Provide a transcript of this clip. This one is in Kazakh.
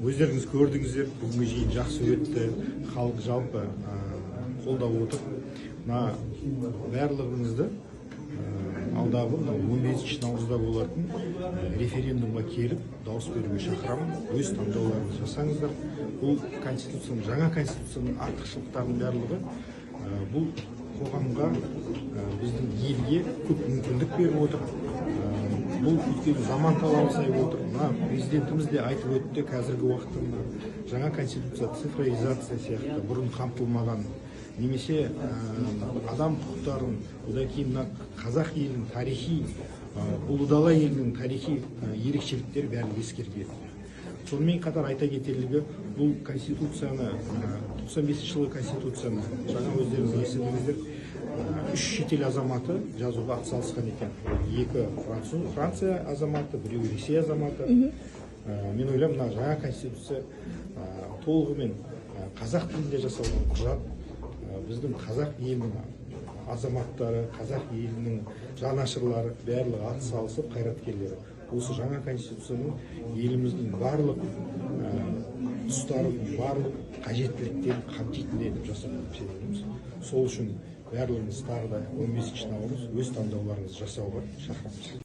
Өздеріңіз көрдіңіздер, бүгінгі жиын жақсы өтті, халық жалпы қолдап отыр. Барлығыңызды алдағы 15 наурызда болатын референдумға келіп, дауыс беруге шақырамын. Өз таңдауларыңызды жасаңыздар. Бұл жаңа конституцияның артықшылықтарының барлығы бұл қоғамға, біздің елге көп мүмкіндік беріп отыр. Бұл өйткені заман талабы сай отыр. Президентіміз де айтып өтті, қазіргі уақытта жаңа конституция цифровизация сияқты бұрын қамтылмаған, немесе адам құқықтарын, одан кейін қазақ елінің тарихи, ұлы дала елінің тарихи ерекшеліктері бәрін ескерген. Сонымен қатар айта кетерлігі, бұл конституцияны, 95 жылғы конституцияны жаңа өздеріңіз естідіңіздер, 3 шетел азаматы жазуға атсалысқан екен. 2 Франция азаматы, 1 Ресей азаматы. Мен ойлаймын, жаңа конституция толығымен қазақ тілінде жасалған құжат. Біздің қазақ елінің азаматтары, қазақ елінің жанашырлары барлығы атсалысып, қайраткерлері осы жаңа конституцияның еліміздің барлық тұстарын, барлық қажеттіліктерін қамтитындай етіп жасап жатырмыз. Сол үшін барлығыңыз тағы да 15 наурыз өз таңдауларыңызды жасауға шақырамыз.